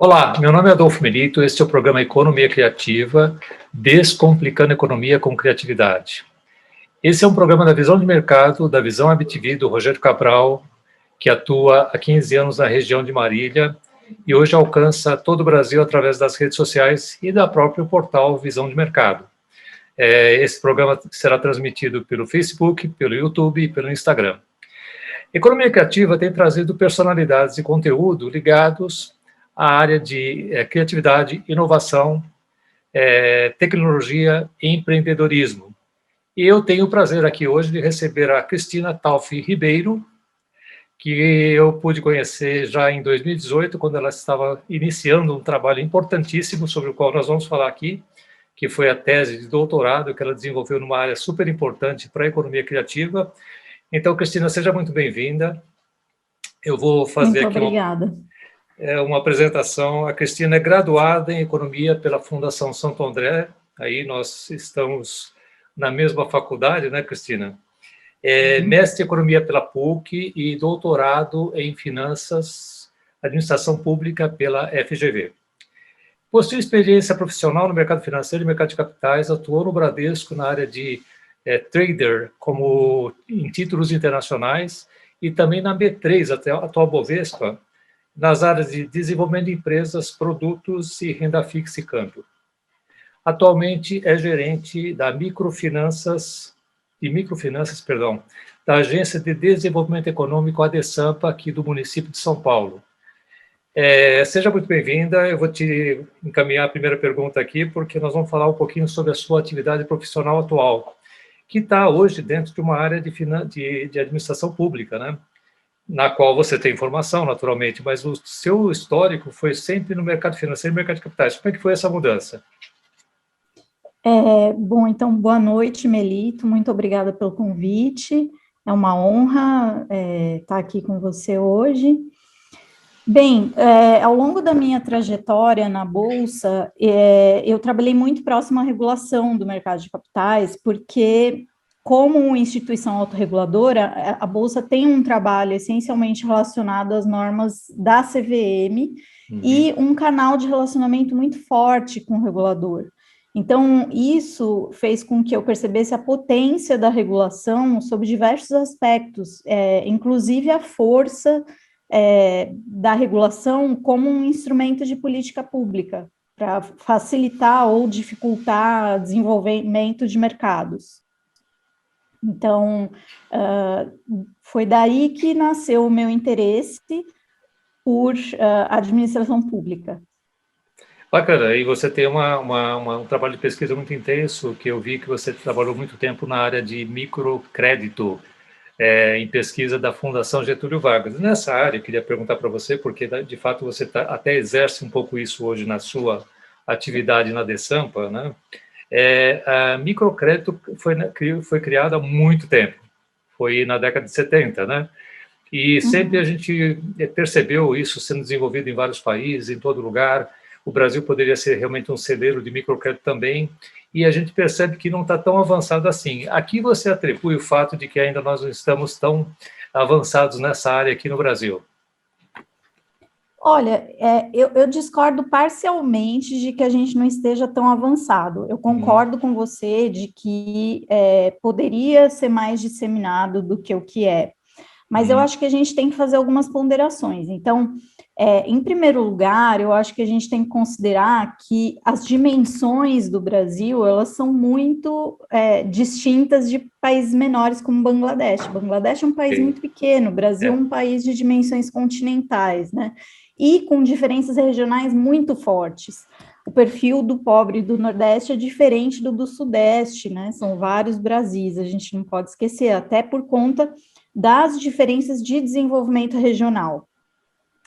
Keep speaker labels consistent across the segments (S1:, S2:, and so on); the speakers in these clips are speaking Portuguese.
S1: Olá, meu nome é Adolfo Melito, este é o programa Economia Criativa, Descomplicando a Economia com Criatividade. Esse é um programa da visão de mercado, da visão ABTV, do Rogério Cabral, que atua há 15 anos na região de Marília e hoje alcança todo o Brasil através das redes sociais e da própria portal Visão de Mercado. Esse programa será transmitido pelo Facebook, pelo YouTube e pelo Instagram. Economia Criativa tem trazido personalidades e conteúdo ligados à área de criatividade, inovação, tecnologia e empreendedorismo. E eu tenho o prazer aqui hoje de receber a Cristina Taufi Ribeiro, que eu pude conhecer já em 2018, quando ela estava iniciando um trabalho importantíssimo sobre o qual nós vamos falar aqui, que foi a tese de doutorado que ela desenvolveu numa área super importante para a economia criativa. Então, Cristina, seja muito bem-vinda. Eu vou fazer
S2: muito
S1: aqui uma apresentação. A Cristina é graduada em Economia pela Fundação Santo André, aí nós estamos na mesma faculdade, né, Cristina? Mestre em Economia pela PUC e doutorado em Finanças, Administração Pública pela FGV. Possui experiência profissional no mercado financeiro e mercado de capitais, atuou no Bradesco na área de trader, como em títulos internacionais, e também na B3, até a atual Bovespa, nas áreas de desenvolvimento de empresas, produtos e renda fixa e câmbio. Atualmente é gerente da microfinanças, da Agência de Desenvolvimento Econômico ADESAMPA, aqui do município de São Paulo. Seja muito bem-vinda. Eu vou te encaminhar a primeira pergunta aqui, porque nós vamos falar um pouquinho sobre a sua atividade profissional atual, que está hoje dentro de uma área de administração pública, né? Na qual você tem formação, naturalmente, mas o seu histórico foi sempre no mercado financeiro e mercado de capitais. Como é que foi essa mudança?
S2: Bom, então, boa noite, Melito, muito obrigada pelo convite, é uma honra estar aqui com você hoje. Bem, ao longo da minha trajetória na Bolsa, eu trabalhei muito próximo à regulação do mercado de capitais, porque, como instituição autorreguladora, a Bolsa tem um trabalho essencialmente relacionado às normas da CVM e um canal de relacionamento muito forte com o regulador. Então, isso fez com que eu percebesse a potência da regulação sob diversos aspectos, inclusive a força da regulação como um instrumento de política pública, para facilitar ou dificultar o desenvolvimento de mercados. Então, foi daí que nasceu o meu interesse por administração pública.
S1: Bacana, e você tem um trabalho de pesquisa muito intenso, que eu vi que você trabalhou muito tempo na área de microcrédito, em pesquisa da Fundação Getúlio Vargas. Nessa área, eu queria perguntar para você, porque de fato você até exerce um pouco isso hoje na sua atividade na DESAMPA, né? A microcrédito foi criado há muito tempo, foi na década de 70, né? E sempre a gente percebeu isso sendo desenvolvido em vários países, em todo lugar. O Brasil poderia ser realmente um celeiro de microcrédito também, e a gente percebe que não está tão avançado assim. Aqui você atribui o fato de que ainda nós não estamos tão avançados nessa área aqui no Brasil?
S2: Olha, eu discordo parcialmente de que a gente não esteja tão avançado. Eu concordo com você de que poderia ser mais disseminado do que o que é. Mas eu acho que a gente tem que fazer algumas ponderações. Então, em primeiro lugar, eu acho que a gente tem que considerar que as dimensões do Brasil, elas são muito distintas de países menores como Bangladesh. Bangladesh é um país muito pequeno, o Brasil é um país de dimensões continentais, né? E com diferenças regionais muito fortes. O perfil do pobre do Nordeste é diferente do Sudeste, né? São vários Brasis, a gente não pode esquecer, até por conta das diferenças de desenvolvimento regional.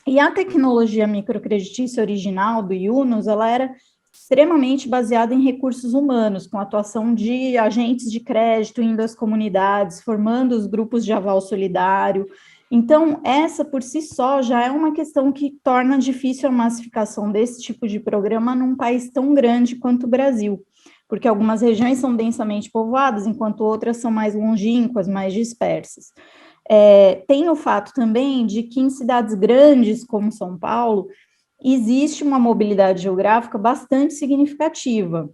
S2: E a tecnologia microcreditícia original do Yunus, ela era extremamente baseada em recursos humanos, com a atuação de agentes de crédito indo às comunidades, formando os grupos de aval solidário. Então, essa por si só já é uma questão que torna difícil a massificação desse tipo de programa num país tão grande quanto o Brasil, porque algumas regiões são densamente povoadas, enquanto outras são mais longínquas, mais dispersas. Tem o fato também de que em cidades grandes como São Paulo, existe uma mobilidade geográfica bastante significativa.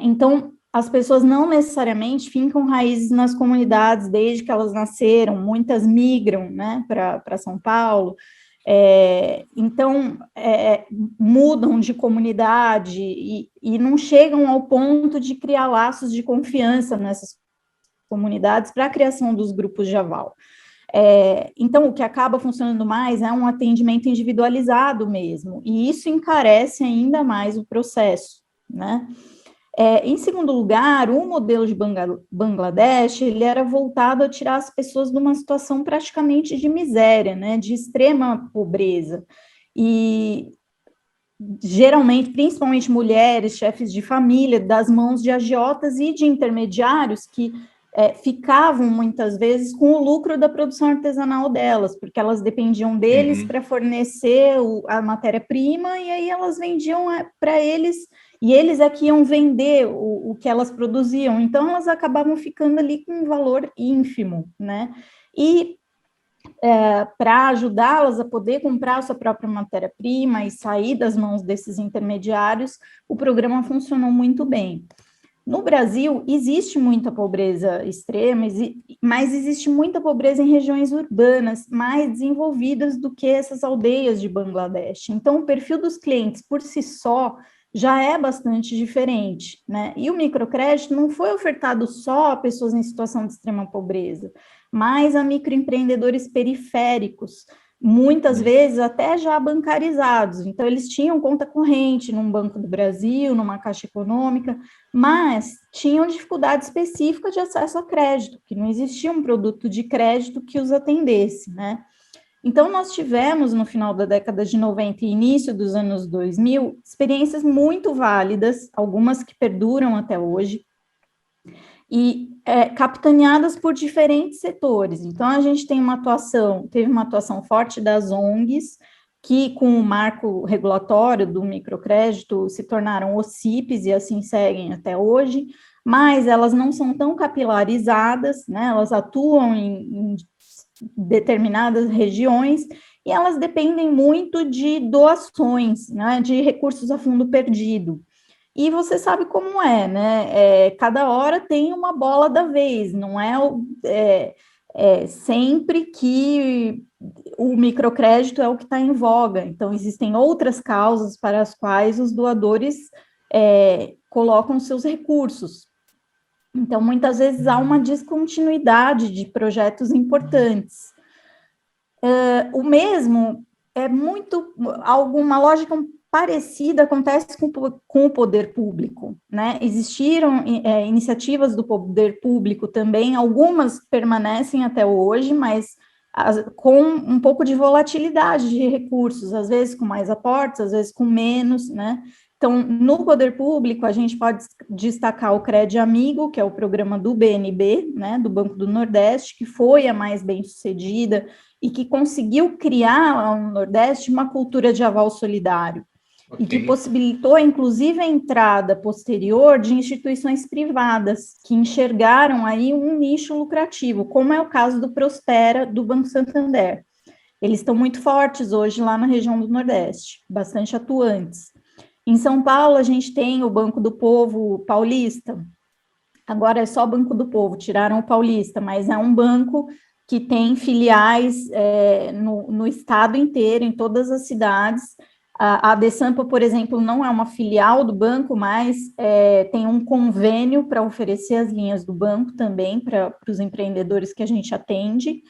S2: Então, as pessoas não necessariamente fincam raízes nas comunidades desde que elas nasceram, muitas migram, né, para São Paulo, então, mudam de comunidade e não chegam ao ponto de criar laços de confiança nessas comunidades para a criação dos grupos de aval. Então, o que acaba funcionando mais é um atendimento individualizado mesmo, e isso encarece ainda mais o processo, né? Em segundo lugar, o modelo de Bangladesh, ele era voltado a tirar as pessoas de uma situação praticamente de miséria, né, de extrema pobreza, e geralmente, principalmente mulheres, chefes de família, das mãos de agiotas e de intermediários que ficavam muitas vezes com o lucro da produção artesanal delas, porque elas dependiam deles para fornecer a matéria-prima, e aí elas vendiam para eles, e eles é que iam vender o que elas produziam, então elas acabavam ficando ali com um valor ínfimo, né? E para ajudá-las a poder comprar a sua própria matéria-prima e sair das mãos desses intermediários, o programa funcionou muito bem. No Brasil, existe muita pobreza extrema, mas existe muita pobreza em regiões urbanas mais desenvolvidas do que essas aldeias de Bangladesh. Então, o perfil dos clientes, por si só, já é bastante diferente, né? E o microcrédito não foi ofertado só a pessoas em situação de extrema pobreza, mas a microempreendedores periféricos, muitas vezes até já bancarizados. Então, eles tinham conta corrente num Banco do Brasil, numa Caixa Econômica, mas tinham dificuldade específica de acesso a crédito, que não existia um produto de crédito que os atendesse, né? Então, nós tivemos, no final da década de 90 e início dos anos 2000, experiências muito válidas, algumas que perduram até hoje, e capitaneadas por diferentes setores. Então, a gente teve uma atuação forte das ONGs, que com o marco regulatório do microcrédito se tornaram OCIPs e assim seguem até hoje, mas elas não são tão capilarizadas, né? Elas atuam em determinadas regiões e elas dependem muito de doações, né? De recursos a fundo perdido. E você sabe como né? Cada hora tem uma bola da vez, não sempre que o microcrédito é o que está em voga. Então, existem outras causas para as quais os doadores colocam seus recursos. Então, muitas vezes há uma descontinuidade de projetos importantes. O mesmo alguma lógica parecida acontece com o poder público, né? Existiram iniciativas do poder público também, algumas permanecem até hoje, mas com um pouco de volatilidade de recursos, às vezes com mais aportes, às vezes com menos, né? Então, no poder público, a gente pode destacar o Crédito Amigo, que é o programa do BNB, né, do Banco do Nordeste, que foi a mais bem-sucedida e que conseguiu criar no Nordeste uma cultura de aval solidário, e que possibilitou, inclusive, a entrada posterior de instituições privadas que enxergaram aí um nicho lucrativo, como é o caso do Prospera, do Banco Santander. Eles estão muito fortes hoje lá na região do Nordeste, bastante atuantes. Em São Paulo, a gente tem o Banco do Povo Paulista, agora é só Banco do Povo, tiraram o Paulista, mas é um banco que tem filiais no estado inteiro, em todas as cidades. A Adesampa, por exemplo, não é uma filial do banco, mas tem um convênio para oferecer as linhas do banco também para os empreendedores que a gente atende,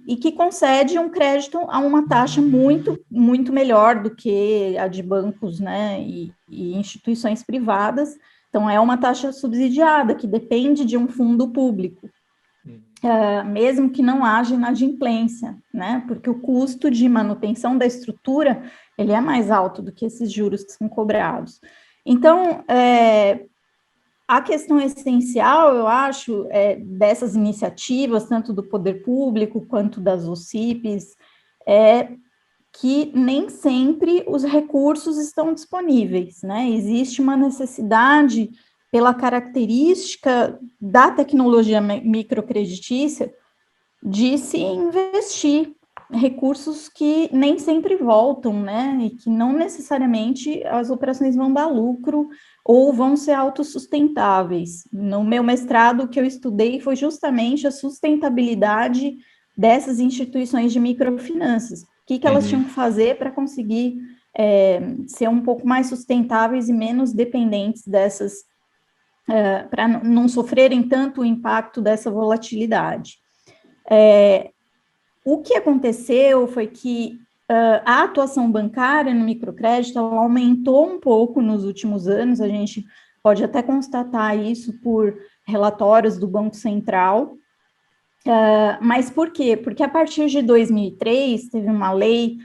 S2: e que concede um crédito a uma taxa muito, muito melhor do que a de bancos, né, e instituições privadas. Então, é uma taxa subsidiada, que depende de um fundo público, mesmo que não haja inadimplência, né, porque o custo de manutenção da estrutura, ele é mais alto do que esses juros que são cobrados. Então, a questão essencial, eu acho, dessas iniciativas, tanto do poder público quanto das OCIPs, é que nem sempre os recursos estão disponíveis, né? Existe uma necessidade, pela característica da tecnologia microcreditícia, de se investir recursos que nem sempre voltam, né? E que não necessariamente as operações vão dar lucro ou vão ser autossustentáveis. No meu mestrado, o que eu estudei foi justamente a sustentabilidade dessas instituições de microfinanças. O que elas tinham que fazer para conseguir ser um pouco mais sustentáveis e menos dependentes dessas, para não sofrerem tanto o impacto dessa volatilidade. O que aconteceu foi que a atuação bancária no microcrédito ela aumentou um pouco nos últimos anos, a gente pode até constatar isso por relatórios do Banco Central, mas por quê? Porque a partir de 2003 teve uma lei,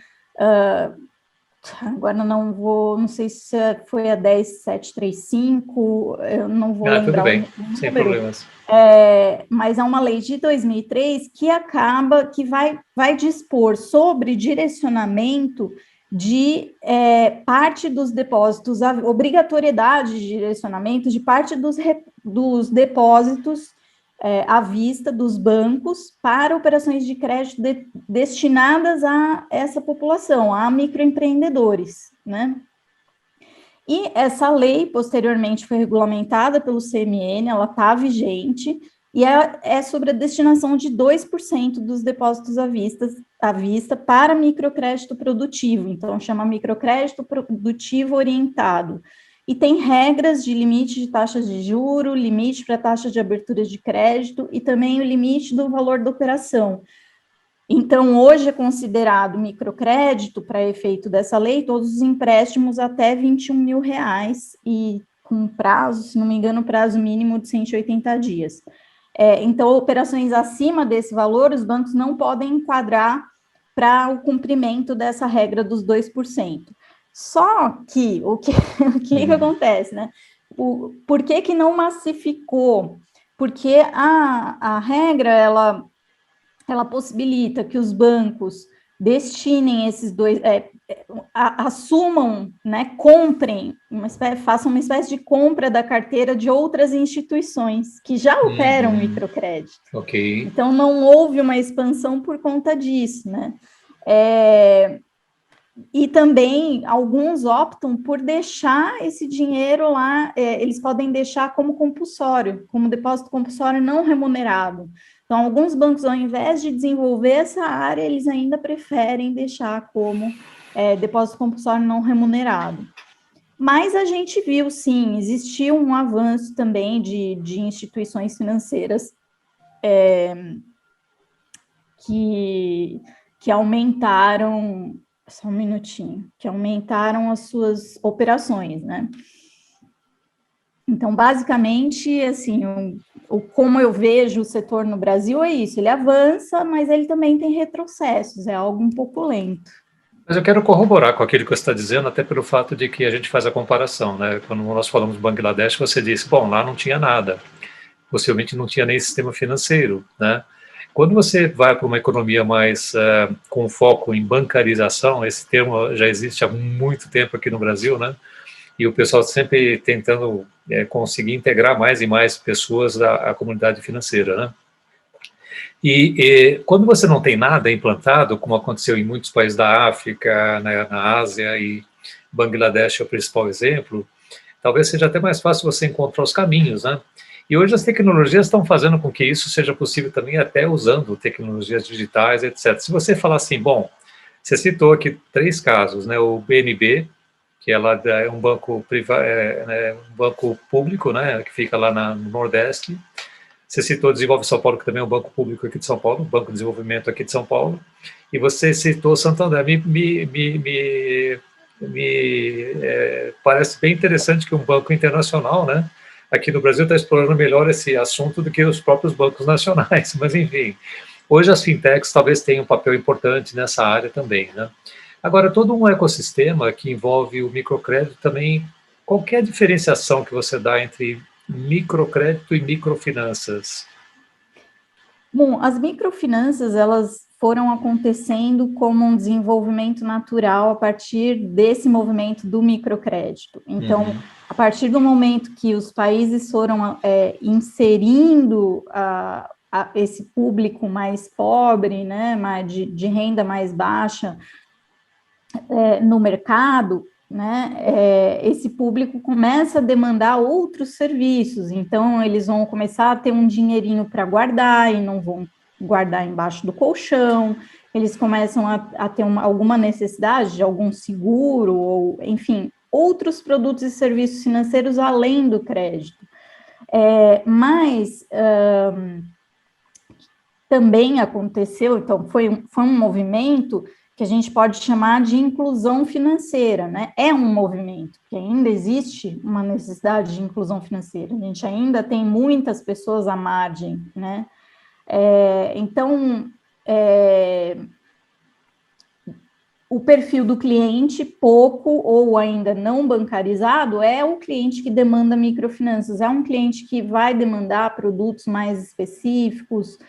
S2: agora não sei se foi a 10735, eu não vou lembrar
S1: tudo bem,
S2: o número,
S1: sem problemas.
S2: mas é uma lei de 2003 que vai dispor sobre direcionamento de parte dos depósitos, a obrigatoriedade de direcionamento de parte dos depósitos à vista dos bancos para operações de crédito destinadas a essa população, a microempreendedores, né? E essa lei, posteriormente, foi regulamentada pelo CMN, ela está vigente, e é sobre a destinação de 2% dos depósitos à vista para microcrédito produtivo, então chama microcrédito produtivo orientado. E tem regras de limite de taxas de juro, limite para taxa de abertura de crédito e também o limite do valor da operação. Então, hoje é considerado microcrédito, para efeito dessa lei, todos os empréstimos até 21 mil reais e com prazo, se não me engano, prazo mínimo de 180 dias. Então, operações acima desse valor, os bancos não podem enquadrar para o cumprimento dessa regra dos 2%. Só que, o que acontece, né? Por que não massificou? Porque a regra, ela possibilita que os bancos destinem esses assumam, né, comprem, façam uma espécie de compra da carteira de outras instituições que já operam microcrédito.
S1: Okay.
S2: Então, não houve uma expansão por conta disso, né? E também, alguns optam por deixar esse dinheiro lá, eles podem deixar como compulsório, como depósito compulsório não remunerado. Então, alguns bancos, ao invés de desenvolver essa área, eles ainda preferem deixar como depósito compulsório não remunerado. Mas a gente viu, sim, existiu um avanço também de instituições financeiras que aumentaram, só um minutinho, que aumentaram as suas operações, né? Então, basicamente, assim, como eu vejo o setor no Brasil é isso, ele avança, mas ele também tem retrocessos, é algo um pouco lento.
S1: Mas eu quero corroborar com aquilo que você está dizendo, até pelo fato de que a gente faz a comparação, né? Quando nós falamos do Bangladesh, você disse, bom, lá não tinha nada, possivelmente não tinha nem sistema financeiro, né? Quando você vai para uma economia mais com foco em bancarização, esse termo já existe há muito tempo aqui no Brasil, né? E o pessoal sempre tentando conseguir integrar mais e mais pessoas à comunidade financeira, né? E quando você não tem nada implantado, como aconteceu em muitos países da África, na Ásia, e Bangladesh é o principal exemplo, talvez seja até mais fácil você encontrar os caminhos, né? E hoje as tecnologias estão fazendo com que isso seja possível também até usando tecnologias digitais, etc. Se você falar assim, bom, você citou aqui 3 casos, né? O BNB, que ela é um banco privado, um banco público, né? Que fica lá no Nordeste. Você citou Desenvolve São Paulo, que também é um banco público aqui de São Paulo, Banco de Desenvolvimento aqui de São Paulo. E você citou Santander. Parece bem interessante que um banco internacional, né? Aqui no Brasil está explorando melhor esse assunto do que os próprios bancos nacionais, mas enfim, hoje as fintechs talvez tenham um papel importante nessa área também, né? Agora, todo um ecossistema que envolve o microcrédito também, qualquer diferenciação que você dá entre microcrédito e microfinanças?
S2: Bom, as microfinanças, elas foram acontecendo como um desenvolvimento natural a partir desse movimento do microcrédito. Então, a partir do momento que os países foram inserindo esse público mais pobre, né, de renda mais baixa no mercado, né, esse público começa a demandar outros serviços, então eles vão começar a ter um dinheirinho para guardar e não vão guardar embaixo do colchão, eles começam a ter alguma necessidade de algum seguro, ou, enfim, outros produtos e serviços financeiros além do crédito. Mas também aconteceu, então foi um movimento que a gente pode chamar de inclusão financeira, né? É um movimento, que ainda existe uma necessidade de inclusão financeira, a gente ainda tem muitas pessoas à margem, né? Então, o perfil do cliente pouco ou ainda não bancarizado é o cliente que demanda microfinanças, é um cliente que vai demandar produtos mais específicos,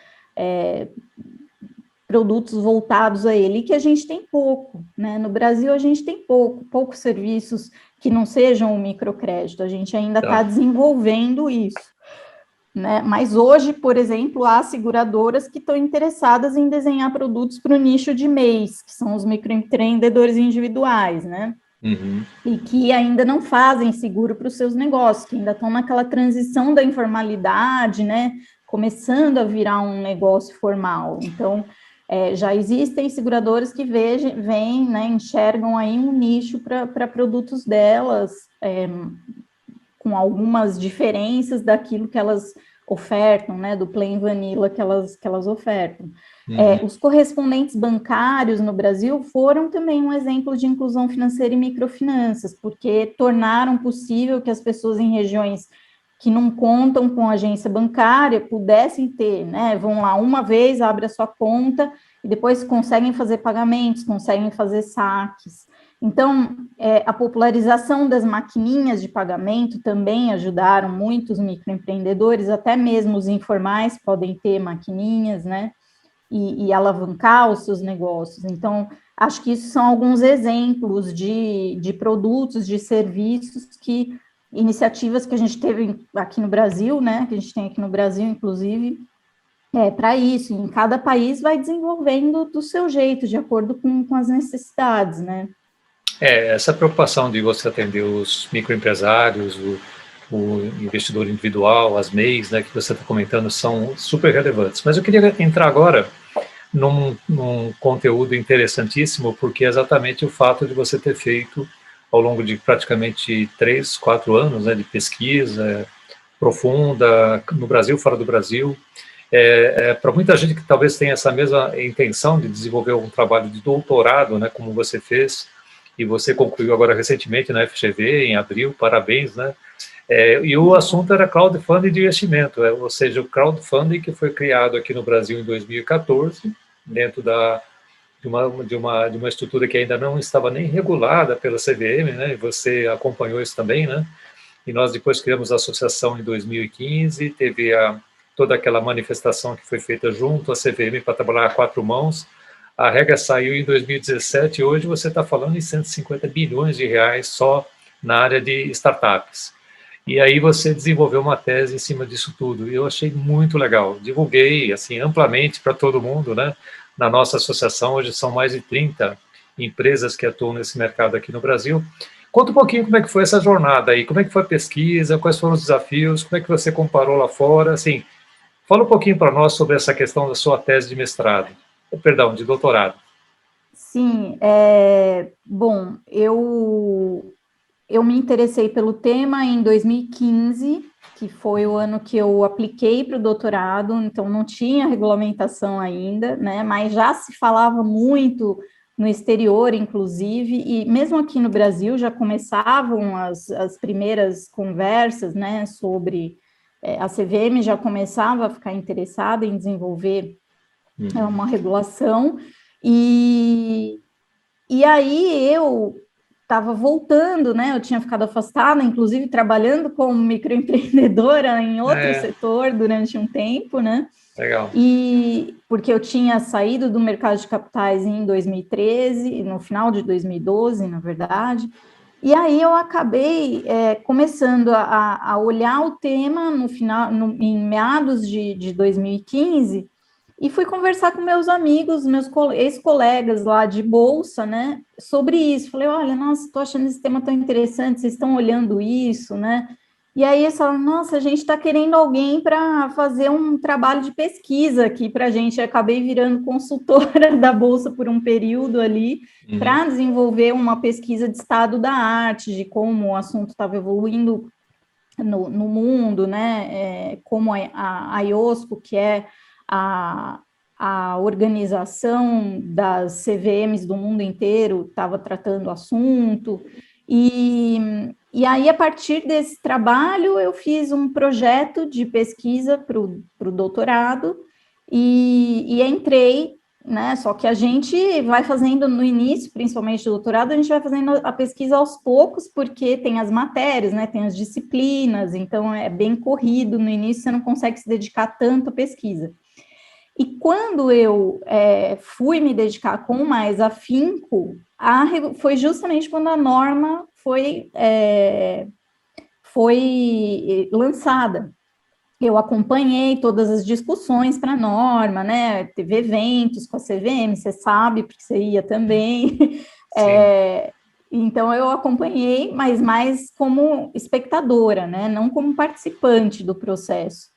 S2: produtos voltados a ele, que a gente tem pouco, né? No Brasil, a gente tem poucos serviços que não sejam o microcrédito, a gente ainda está desenvolvendo isso, né? Mas hoje, por exemplo, há seguradoras que estão interessadas em desenhar produtos para o nicho de MEIs, que são os microempreendedores individuais, né?
S1: Uhum.
S2: E que ainda não fazem seguro para os seus negócios, que ainda estão naquela transição da informalidade, né? Começando a virar um negócio formal. Então, já existem seguradoras que veem, né, enxergam aí um nicho para produtos delas, com algumas diferenças daquilo que elas ofertam, né, do plain vanilla que elas ofertam. Os correspondentes bancários no Brasil foram também um exemplo de inclusão financeira e microfinanças, porque tornaram possível que as pessoas em regiões que não contam com agência bancária pudessem ter, né, vão lá uma vez, abre a sua conta e depois conseguem fazer pagamentos, conseguem fazer saques. Então, a popularização das maquininhas de pagamento também ajudaram muito os microempreendedores, até mesmo os informais podem ter maquininhas, né, e alavancar os seus negócios. Então, acho que isso são alguns exemplos de produtos, de serviços iniciativas que a gente teve aqui no Brasil, né, que a gente tem aqui no Brasil, inclusive, para isso. Em cada país vai desenvolvendo do seu jeito, de acordo com as necessidades, né.
S1: Essa preocupação de você atender os microempresários, o investidor individual, as MEIs, né, que você está comentando, são super relevantes. Mas eu queria entrar agora num conteúdo interessantíssimo, porque é exatamente o fato de você ter feito, ao longo de praticamente 3, 4 anos, né, de pesquisa profunda, no Brasil, fora do Brasil, para muita gente que talvez tenha essa mesma intenção de desenvolver um trabalho de doutorado, né, como você fez, e você concluiu agora recentemente na FGV, em abril, parabéns, né? E o assunto era crowdfunding de investimento, ou seja, o crowdfunding que foi criado aqui no Brasil em 2014, dentro de uma estrutura que ainda não estava nem regulada pela CVM, né? E você acompanhou isso também, né? E nós depois criamos a associação em 2015, teve toda aquela manifestação que foi feita junto à CVM para trabalhar a 4 mãos. A regra saiu em 2017 e hoje você está falando em 150 bilhões de reais só na área de startups. E aí você desenvolveu uma tese em cima disso tudo. E eu achei muito legal. Divulguei assim amplamente para todo mundo, né? Na nossa associação hoje são mais de 30 empresas que atuam nesse mercado aqui no Brasil. Conta um pouquinho como é que foi essa jornada aí, como é que foi a pesquisa, quais foram os desafios, como é que você comparou lá fora, assim, fala um pouquinho para nós sobre essa questão da sua tese de mestrado, perdão, de doutorado.
S2: Sim, bom, eu me interessei pelo tema em 2015, que foi o ano que eu apliquei para o doutorado, então não tinha regulamentação ainda, né, mas já se falava muito no exterior, inclusive, e mesmo aqui no Brasil já começavam as primeiras conversas, né, sobre a CVM já começava a ficar interessada em desenvolver uma regulação, e aí eu estava voltando, né? Eu tinha ficado afastada, inclusive trabalhando como microempreendedora em outro setor durante um tempo, né?
S1: Legal.
S2: E porque eu tinha saído do mercado de capitais em 2013, no final de 2012, na verdade, E aí eu acabei começando a olhar o tema no final, em meados de 2015, e fui conversar com meus amigos, meus ex-colegas lá de bolsa, né, sobre isso. Falei, olha, nossa, estou achando esse tema tão interessante, vocês estão olhando isso, né? E aí eles falaram, nossa, a gente está querendo alguém para fazer um trabalho de pesquisa aqui para a gente. Eu acabei virando consultora da Bolsa por um período ali, para desenvolver uma pesquisa de estado da arte, de como o assunto estava evoluindo no mundo, né? Como a IOSCO, que é a organização das CVMs do mundo inteiro, estava tratando o assunto. E aí, a partir desse trabalho, eu fiz um projeto de pesquisa para o doutorado e entrei, né? Só que a gente vai fazendo no início, principalmente do doutorado, a gente vai fazendo a pesquisa aos poucos, porque tem as matérias, né? Tem as disciplinas, então é bem corrido. No início, você não consegue se dedicar tanto à pesquisa. E quando eu fui me dedicar com mais afinco, foi justamente quando a norma foi lançada. Eu acompanhei todas as discussões para a norma, né? Teve eventos com a CVM, você sabe, porque você ia também. Então, eu acompanhei, mas mais como espectadora, né? Não como participante do processo.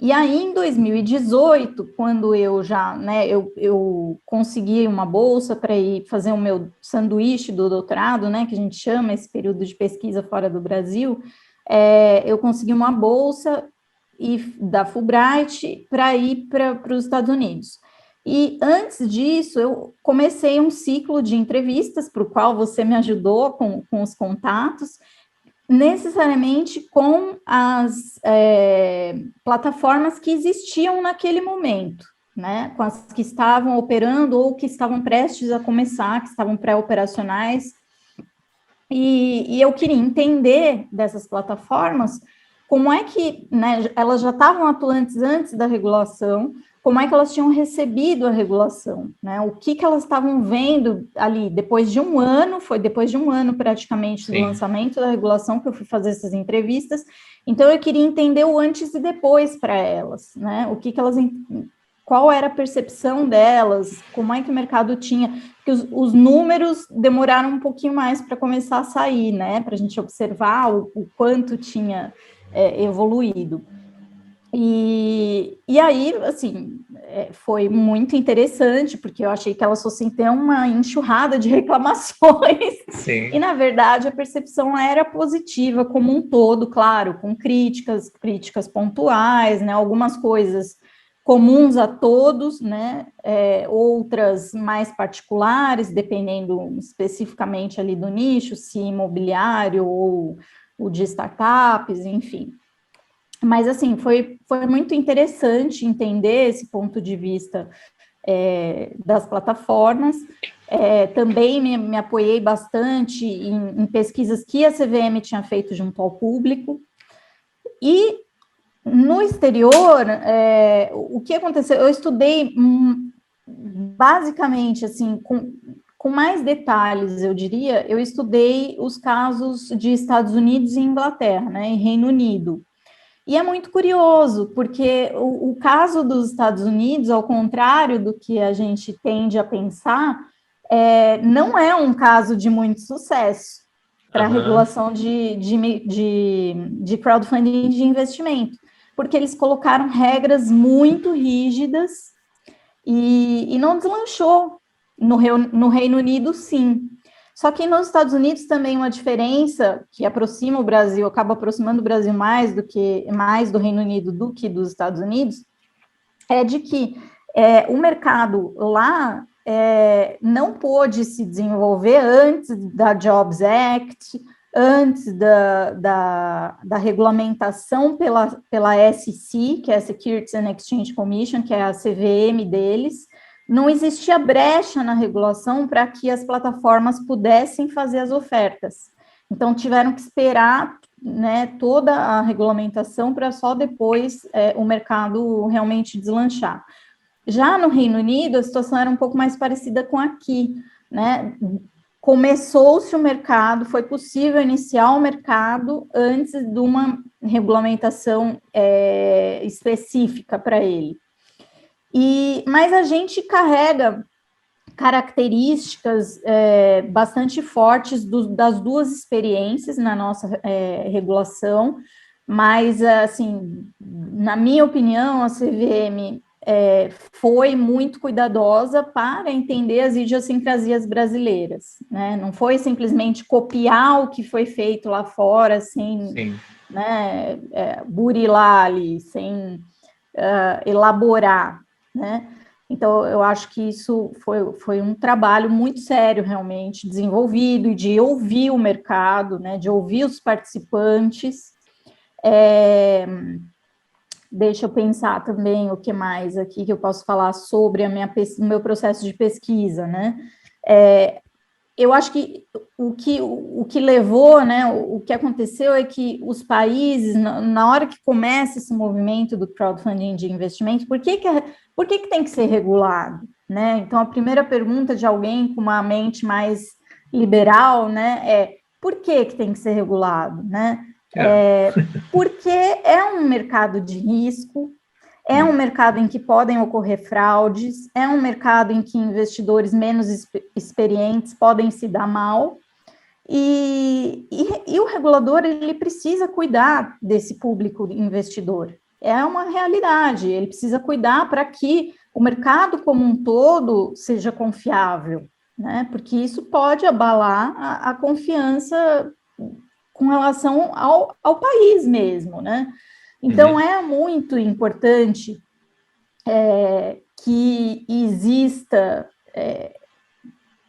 S2: E aí, em 2018, quando eu já, né, eu consegui uma bolsa para ir fazer o meu sanduíche do doutorado, né, que a gente chama esse período de pesquisa fora do Brasil, eu consegui uma bolsa da Fulbright para ir para os Estados Unidos. E antes disso, eu comecei um ciclo de entrevistas, para o qual você me ajudou com os contatos, necessariamente com as plataformas que existiam naquele momento, né? Com as que estavam operando ou que estavam prestes a começar, que estavam pré-operacionais. E eu queria entender dessas plataformas como é que, né, elas já estavam atuantes antes da regulação, como é que elas tinham recebido a regulação, né? O que elas estavam vendo ali depois de um ano, foi depois de um ano praticamente do lançamento da regulação que eu fui fazer essas entrevistas. Então eu queria entender o antes e depois para elas, né? O que elas, qual era a percepção delas, como é que o mercado tinha, porque os números demoraram um pouquinho mais para começar a sair, né? Para a gente observar o quanto tinha evoluído. E aí, assim, foi muito interessante, porque eu achei que elas fossem ter uma enxurrada de reclamações.
S1: Sim.
S2: E, na verdade, a percepção era positiva como um todo, claro, com críticas pontuais, né? Algumas coisas comuns a todos, né? Outras mais particulares, dependendo especificamente ali do nicho, se imobiliário ou o de startups, enfim. Mas, assim, foi muito interessante entender esse ponto de vista das plataformas. Também me apoiei bastante em pesquisas que a CVM tinha feito junto ao público. E, no exterior, o que aconteceu? Eu estudei, basicamente, assim, com mais detalhes, eu diria, eu estudei os casos de Estados Unidos e Inglaterra, né, e Reino Unido. E é muito curioso, porque o caso dos Estados Unidos, ao contrário do que a gente tende a pensar, não é um caso de muito sucesso para a regulação de crowdfunding de investimento, porque eles colocaram regras muito rígidas e não deslanchou. No Reino Unido, sim. Só que nos Estados Unidos também uma diferença que aproxima o Brasil, acaba aproximando o Brasil mais do Reino Unido do que dos Estados Unidos, é de que o mercado lá não pôde se desenvolver antes da Jobs Act, antes da regulamentação pela SEC, que é a Securities and Exchange Commission, que é a CVM deles. Não existia brecha na regulação para que as plataformas pudessem fazer as ofertas. Então, tiveram que esperar, né, toda a regulamentação para só depois o mercado realmente deslanchar. Já no Reino Unido, a situação era um pouco mais parecida com aqui, né? começou-se o mercado, foi possível iniciar o mercado antes de uma regulamentação específica para ele. Mas a gente carrega características bastante fortes das duas experiências na nossa regulação, mas, assim, na minha opinião, a CVM foi muito cuidadosa para entender as idiosincrasias brasileiras, né? Não foi simplesmente copiar o que foi feito lá fora, sem né, burilar ali, sem elaborar, né? Então, eu acho que isso foi um trabalho muito sério, realmente, desenvolvido, e de ouvir o mercado, né, de ouvir os participantes. Deixa eu pensar também o que mais aqui que eu posso falar sobre o meu processo de pesquisa, né? Eu acho que o que levou, né, o que aconteceu é que os países, na hora que começa esse movimento do crowdfunding de investimento, por que tem que ser regulado, né? Então, a primeira pergunta de alguém com uma mente mais liberal, né, por que tem que ser regulado, né? Porque é um mercado de risco, é um mercado em que podem ocorrer fraudes, é um mercado em que investidores menos experientes podem se dar mal, e o regulador, ele precisa cuidar desse público investidor. É uma realidade, ele precisa cuidar para que o mercado como um todo seja confiável, né? Porque isso pode abalar a confiança com relação ao país mesmo, né? Então, é muito importante que exista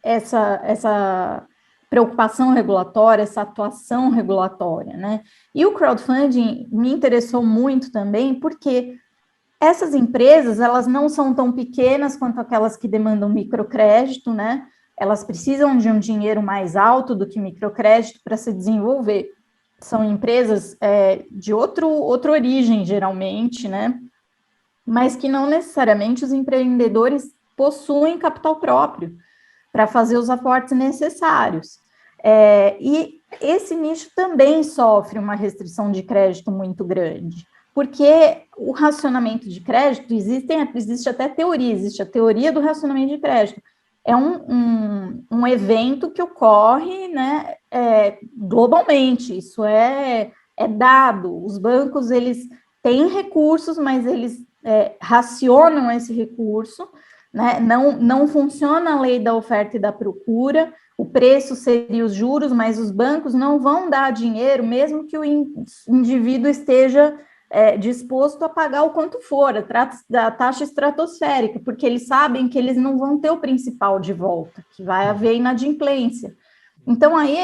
S2: essa preocupação regulatória, essa atuação regulatória, né? E o crowdfunding me interessou muito também, porque essas empresas, elas não são tão pequenas quanto aquelas que demandam microcrédito, né? Elas precisam de um dinheiro mais alto do que microcrédito para se desenvolver. São empresas de outra origem, geralmente, né? Mas que não necessariamente os empreendedores possuem capital próprio para fazer os aportes necessários. E esse nicho também sofre uma restrição de crédito muito grande, porque o racionamento de crédito, existe até teoria, existe a teoria do racionamento de crédito. É um evento que ocorre, né, globalmente, isso é dado. Os bancos, eles têm recursos, mas eles racionam esse recurso, né? Não funciona a lei da oferta e da procura, o preço seria os juros, mas os bancos não vão dar dinheiro, mesmo que o indivíduo esteja disposto a pagar o quanto for, trata-se da taxa estratosférica, porque eles sabem que eles não vão ter o principal de volta, que vai haver inadimplência. Então, aí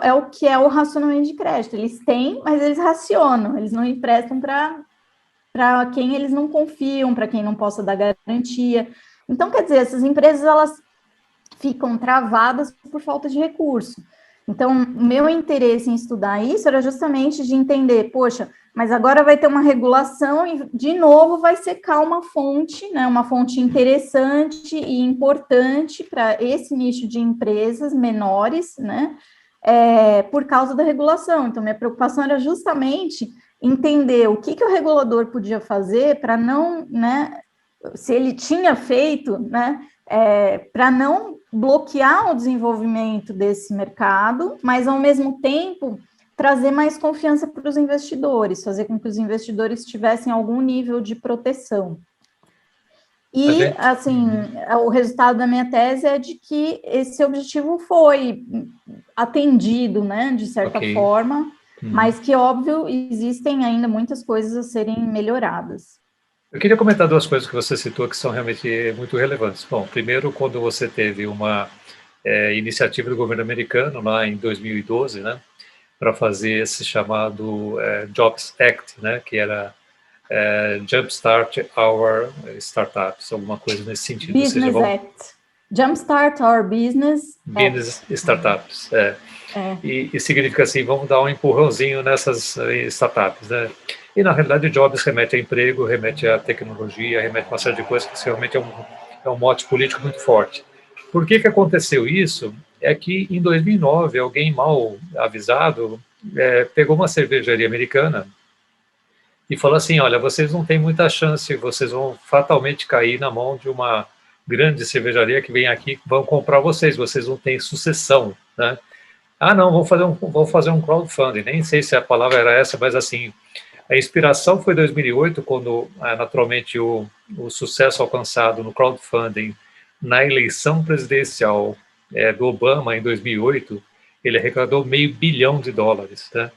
S2: é o que é o racionamento de crédito. Eles têm, mas eles racionam, eles não emprestam para quem eles não confiam, para quem não possa dar garantia. Então, quer dizer, essas empresas, elas ficam travadas por falta de recurso. Então, meu interesse em estudar isso era justamente de entender, poxa, mas agora vai ter uma regulação e, de novo, vai secar uma fonte, né, uma fonte interessante e importante para esse nicho de empresas menores, né, por causa da regulação. Então, minha preocupação era justamente entender o que o regulador podia fazer para não, né, se ele tinha feito, né, para não bloquear o desenvolvimento desse mercado, mas, ao mesmo tempo, trazer mais confiança para os investidores, fazer com que os investidores tivessem algum nível de proteção. E, assim, o resultado da minha tese é de que esse objetivo foi atendido, né, de certa forma, mas que, óbvio, existem ainda muitas coisas a serem melhoradas.
S1: Eu queria comentar duas coisas que você citou que são realmente muito relevantes. Bom, primeiro, quando você teve uma iniciativa do governo americano, lá em 2012, né, para fazer esse chamado Jobs Act, né, que era Jumpstart Our Startups, alguma coisa nesse sentido.
S2: Business Act. Jumpstart Our Business
S1: Startups. E significa assim, vamos dar um empurrãozinho nessas startups, né? E, na realidade, o Jobs remete a emprego, remete a tecnologia, remete a uma série de coisas que realmente é um mote político muito forte. Por que aconteceu isso? é que em 2009 alguém mal avisado pegou uma cervejaria americana e falou assim, olha, vocês não têm muita chance, vocês vão fatalmente cair na mão de uma grande cervejaria que vem aqui, vão comprar vocês não têm sucessão, né? Ah, não, vamos fazer um crowdfunding, nem sei se a palavra era essa, mas assim, a inspiração foi 2008, quando, naturalmente, o sucesso alcançado no crowdfunding na eleição presidencial do Obama, em 2008, ele arrecadou $500 milhão, né?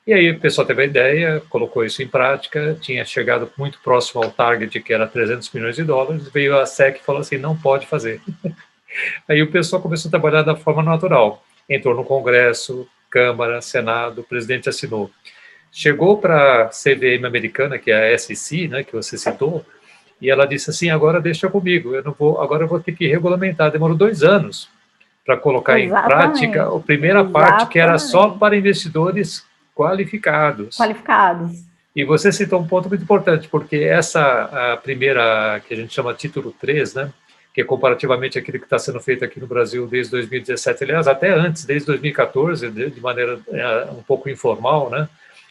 S1: E aí o pessoal teve a ideia, colocou isso em prática, tinha chegado muito próximo ao target, que era $300 milhões, veio a SEC e falou assim, não pode fazer. Aí o pessoal começou a trabalhar da forma natural. Entrou no Congresso, Câmara, Senado, o presidente assinou. Chegou para a CVM americana, que é a SEC, né, que você citou, e ela disse assim, agora deixa comigo, agora eu vou ter que regulamentar. Demorou 2 anos para colocar em prática a primeira parte, que era só para investidores qualificados. E você citou um ponto muito importante, porque a primeira, que a gente chama título 3, né, que é comparativamente aquilo que está sendo feito aqui no Brasil desde 2017, aliás, até antes, desde 2014, de maneira um pouco informal, né,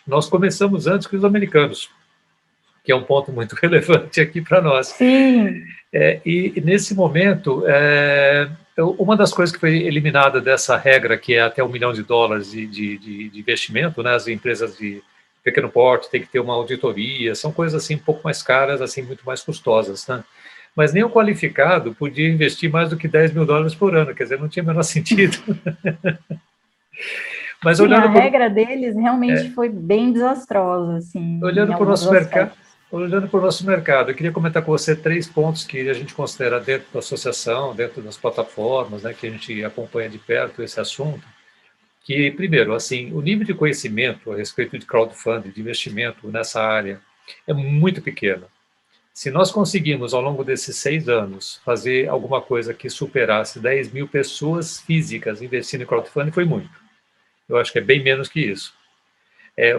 S1: nós começamos antes que os americanos, que é um ponto muito relevante aqui para nós.
S2: Sim.
S1: E nesse momento, uma das coisas que foi eliminada dessa regra, que é até $1 milhão de investimento, né, as empresas de pequeno porte têm que ter uma auditoria, são coisas assim um pouco mais caras, assim muito mais custosas, né? Mas nem o qualificado podia investir mais do que $10 mil por ano, quer dizer, não tinha o menor sentido.
S2: Mas sim, a regra deles realmente foi bem desastrosa, assim.
S1: Olhando para o nosso mercado, eu queria comentar com você 3 pontos que a gente considera dentro da associação, dentro das plataformas, né, que a gente acompanha de perto esse assunto. Que, primeiro, assim, o nível de conhecimento a respeito de crowdfunding, de investimento nessa área, é muito pequeno. Se nós conseguimos, ao longo desses 6 anos, fazer alguma coisa que superasse 10 mil pessoas físicas investindo em crowdfunding, foi muito. Eu acho que é bem menos que isso.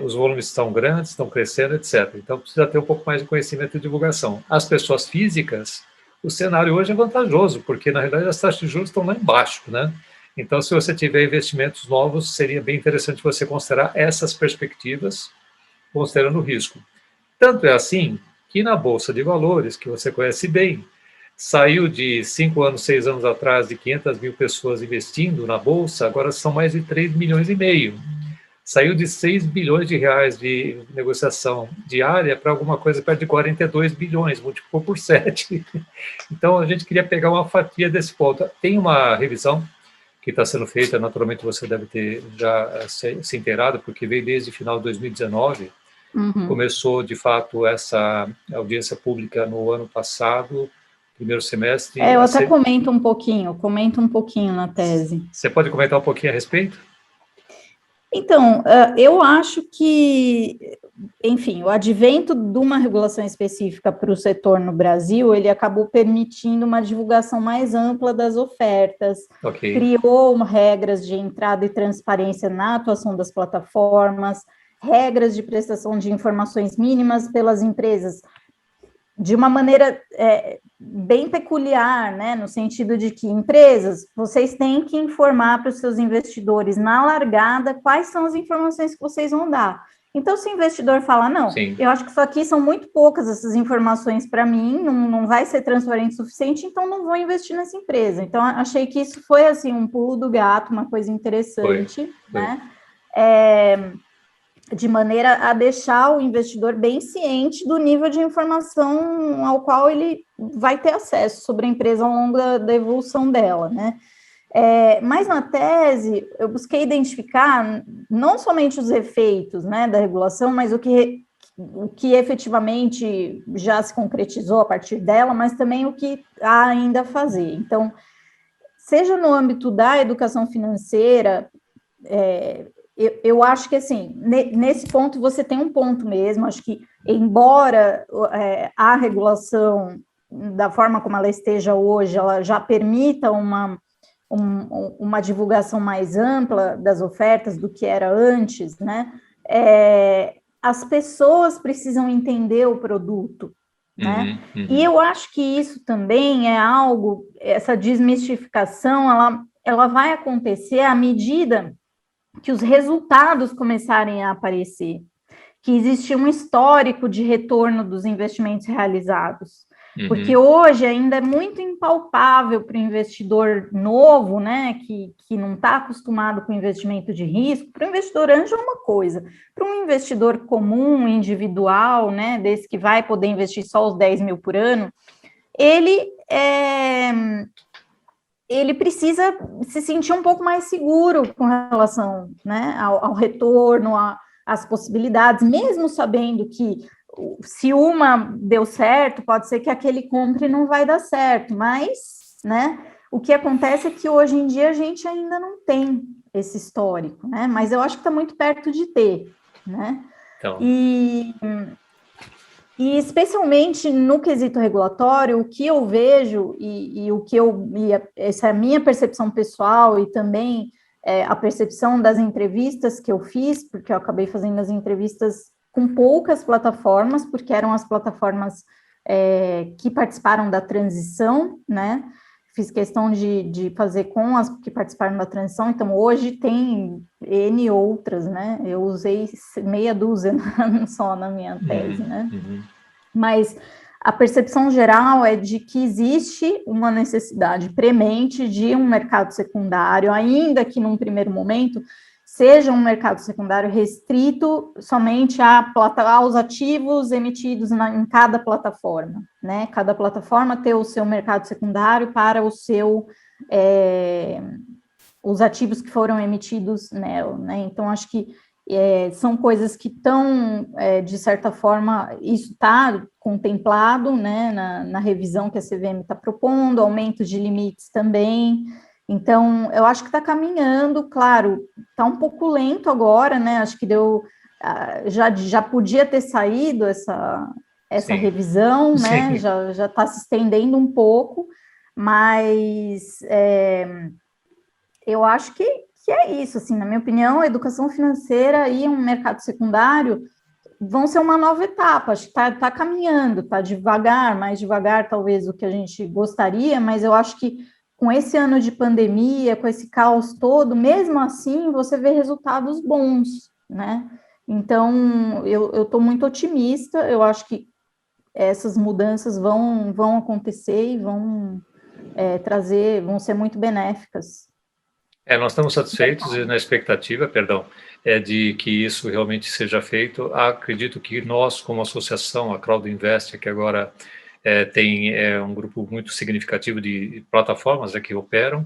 S1: Os volumes estão grandes, estão crescendo, etc. Então, precisa ter um pouco mais de conhecimento e divulgação. As pessoas físicas, o cenário hoje é vantajoso, porque, na realidade, as taxas de juros estão lá embaixo, né? Então, se você tiver investimentos novos, seria bem interessante você considerar essas perspectivas, considerando o risco. Tanto é assim que na Bolsa de Valores, que você conhece bem, saiu de 5 anos, 6 anos atrás, de 500 mil pessoas investindo na Bolsa, agora são mais de 3,5 milhões. Saiu de 6 bilhões de reais de negociação diária para alguma coisa perto de 42 bilhões, multiplicou por 7. Então, a gente queria pegar uma fatia desse ponto. Tem uma revisão que está sendo feita, naturalmente você deve ter já se inteirado, porque veio desde o final de 2019, começou, de fato, essa audiência pública no ano passado, primeiro semestre.
S2: Eu até comento um pouquinho na tese.
S1: Você pode comentar um pouquinho a respeito?
S2: Então, eu acho que, enfim, o advento de uma regulação específica para o setor no Brasil, ele acabou permitindo uma divulgação mais ampla das ofertas, criou regras de entrada e transparência na atuação das plataformas, regras de prestação de informações mínimas pelas empresas, de uma maneira bem peculiar, né, no sentido de que empresas, vocês têm que informar para os seus investidores na largada quais são as informações que vocês vão dar. Então, se o investidor fala, não, eu acho que isso aqui são muito poucas essas informações para mim, não vai ser transparente o suficiente, então não vou investir nessa empresa. Então, achei que isso foi, assim, um pulo do gato, uma coisa interessante, né? De maneira a deixar o investidor bem ciente do nível de informação ao qual ele vai ter acesso sobre a empresa ao longo da evolução dela, né? Mas na tese, eu busquei identificar não somente os efeitos, né, da regulação, mas o que efetivamente já se concretizou a partir dela, mas também o que há ainda a fazer. Então, seja no âmbito da educação financeira, eu acho que, assim, nesse ponto você tem um ponto mesmo, acho que, embora a regulação, da forma como ela esteja hoje, ela já permita uma divulgação mais ampla das ofertas do que era antes, né? As pessoas precisam entender o produto, né? E eu acho que isso também é algo, essa desmistificação, ela vai acontecer à medida que os resultados começarem a aparecer, que existe um histórico de retorno dos investimentos realizados. Porque hoje ainda é muito impalpável para o investidor novo, né, que não está acostumado com investimento de risco. Para o investidor anjo é uma coisa, para um investidor comum, individual, né, desse que vai poder investir só os 10 mil por ano, ele precisa se sentir um pouco mais seguro com relação, né, ao retorno, às possibilidades, mesmo sabendo que se uma deu certo, pode ser que aquele compre não vai dar certo, mas, né, o que acontece é que hoje em dia a gente ainda não tem esse histórico, né, mas eu acho que está muito perto de ter, né, então. E especialmente no quesito regulatório, o que eu vejo e essa é a minha percepção pessoal e também a percepção das entrevistas que eu fiz, porque eu acabei fazendo as entrevistas com poucas plataformas, porque eram as plataformas que participaram da transição, né? Fiz questão de fazer com as que participaram da transição, então hoje tem N outras, né? Eu usei meia dúzia só na minha tese, né? Mas a percepção geral é de que existe uma necessidade premente de um mercado secundário, ainda que num primeiro momento seja um mercado secundário restrito somente aos ativos emitidos em cada plataforma, né? Cada plataforma ter o seu mercado secundário para os ativos que foram emitidos nela, né? Então, acho que são coisas que estão, de certa forma, isso está contemplado, né, na revisão que a CVM está propondo, aumento de limites também. Então, eu acho que está caminhando, claro, está um pouco lento agora, né? Acho que já podia ter saído essa revisão, né? Já está se estendendo um pouco, mas eu acho que é isso, assim, na minha opinião, a educação financeira e um mercado secundário vão ser uma nova etapa, acho que está caminhando, está devagar, mais devagar talvez do que a gente gostaria, mas eu acho que com esse ano de pandemia, com esse caos todo, mesmo assim, você vê resultados bons, né? Então, eu estou muito otimista, eu acho que essas mudanças vão acontecer e vão ser muito benéficas.
S1: Nós estamos satisfeitos e na expectativa, de que isso realmente seja feito. Acredito que nós, como associação, a Crowd Invest, que agora tem um grupo muito significativo de plataformas que operam,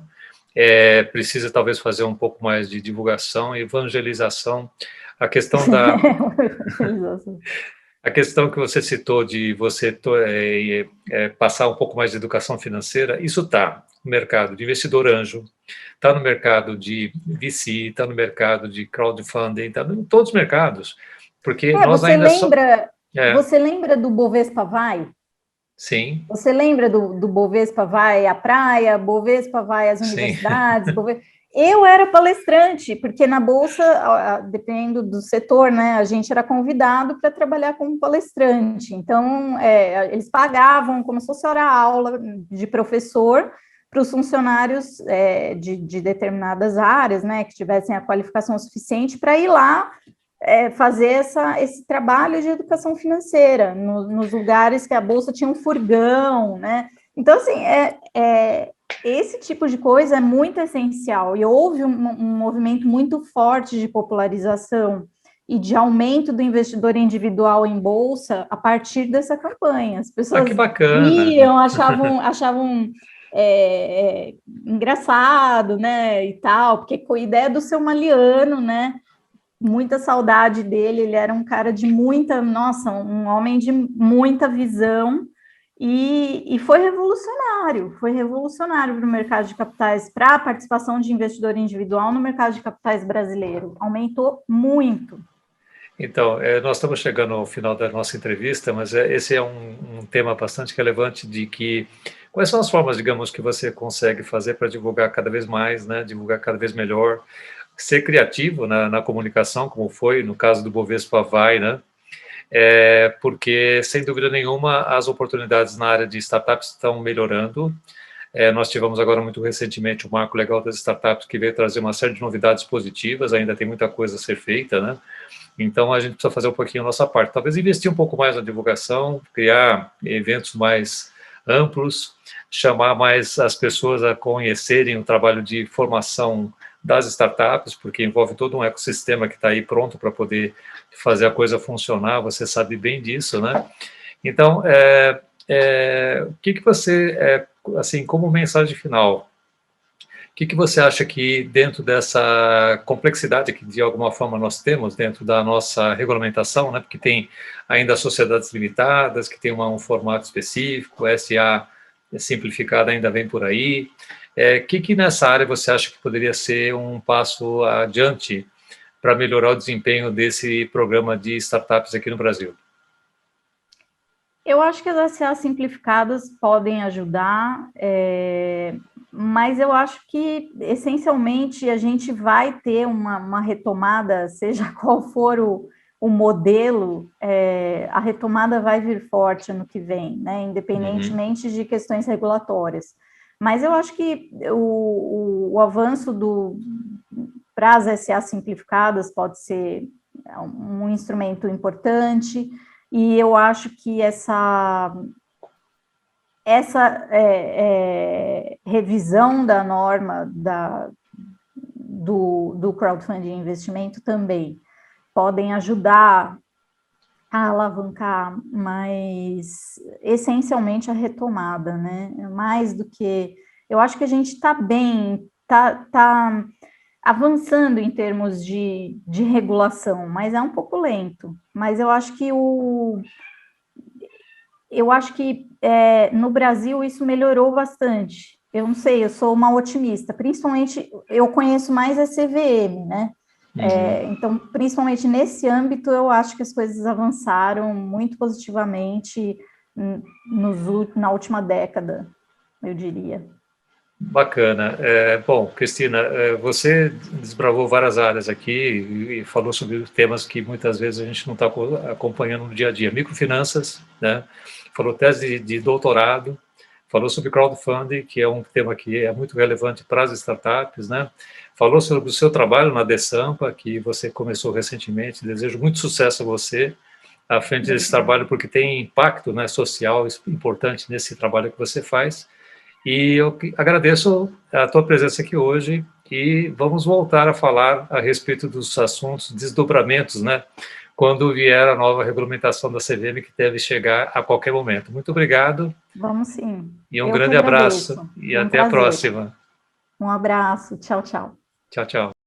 S1: precisa talvez fazer um pouco mais de divulgação e evangelização. A questão a questão que você citou de você passar um pouco mais de educação financeira, isso está no mercado de investidor anjo, está no mercado de VC, está no mercado de crowdfunding, está em todos os mercados, porque nós ainda
S2: Você lembra do Bovespa Vai?
S1: Sim.
S2: Você lembra do Bovespa Vai à praia, Bovespa Vai às universidades? Eu era palestrante, porque na Bolsa, dependendo do setor, né, a gente era convidado para trabalhar como palestrante. Então, eles pagavam como se fosse hora-aula de professor para os funcionários de determinadas áreas, né, que tivessem a qualificação suficiente para ir lá fazer esse trabalho de educação financeira, nos lugares que a Bolsa tinha um furgão, né? Então, assim, esse tipo de coisa é muito essencial, e houve um movimento muito forte de popularização e de aumento do investidor individual em Bolsa a partir dessa campanha. As pessoas
S1: que bacana.
S2: Riam, achavam engraçado, né, e tal, porque com a ideia do seu Maliano, né, muita saudade dele, ele era um cara de um homem de muita visão, e foi revolucionário para o mercado de capitais, para a participação de investidor individual no mercado de capitais brasileiro, aumentou muito.
S1: Então, nós estamos chegando ao final da nossa entrevista, mas esse é um tema bastante relevante de que quais são as formas, digamos, que você consegue fazer para divulgar cada vez mais, né, divulgar cada vez melhor, ser criativo na comunicação, como foi no caso do Bovespa Vai, né? Porque, sem dúvida nenhuma, as oportunidades na área de startups estão melhorando. Nós tivemos agora, muito recentemente, o Marco Legal das Startups, que veio trazer uma série de novidades positivas, ainda tem muita coisa a ser feita, né? Então, a gente precisa fazer um pouquinho a nossa parte. Talvez investir um pouco mais na divulgação, criar eventos mais amplos, chamar mais as pessoas a conhecerem o trabalho de formação das startups, porque envolve todo um ecossistema que está aí pronto para poder fazer a coisa funcionar, você sabe bem disso, né? Então, o que você, assim, como mensagem final, o que você acha que dentro dessa complexidade que de alguma forma nós temos dentro da nossa regulamentação, né, porque tem ainda sociedades limitadas, que tem um formato específico, SA simplificada ainda vem por aí, que nessa área você acha que poderia ser um passo adiante para melhorar o desempenho desse programa de startups aqui no Brasil?
S2: Eu acho que as SA simplificadas podem ajudar, mas eu acho que, essencialmente, a gente vai ter uma retomada, seja qual for o modelo, a retomada vai vir forte ano que vem, né, independentemente de questões regulatórias. Mas eu acho que o avanço para as SA simplificadas pode ser um instrumento importante, e eu acho que essa revisão da norma do crowdfunding e investimento também podem ajudar a alavancar, mas essencialmente a retomada, né? Mais do que... Eu acho que a gente está bem, está avançando em termos de regulação, mas é um pouco lento. Mas eu acho que no Brasil isso melhorou bastante. Eu não sei, eu sou uma otimista. Principalmente, eu conheço mais a CVM, né? Então, principalmente nesse âmbito, eu acho que as coisas avançaram muito positivamente na última década, eu diria.
S1: Bacana. Bom, Cristina, você desbravou várias áreas aqui e falou sobre temas que muitas vezes a gente não está acompanhando no dia a dia. Microfinanças, né? Falou tese de doutorado, falou sobre crowdfunding, que é um tema que é muito relevante para as startups, né? Falou sobre o seu trabalho na DESAMPA, que você começou recentemente. Desejo muito sucesso a você à frente desse trabalho, porque tem impacto, né, social importante nesse trabalho que você faz. E eu agradeço a tua presença aqui hoje e vamos voltar a falar a respeito dos assuntos, desdobramentos, né? Quando vier a nova regulamentação da CVM, que deve chegar a qualquer momento. Muito obrigado.
S2: Vamos sim.
S1: E um grande abraço. E até a próxima.
S2: Um abraço. Tchau, tchau.
S1: Tchau, tchau.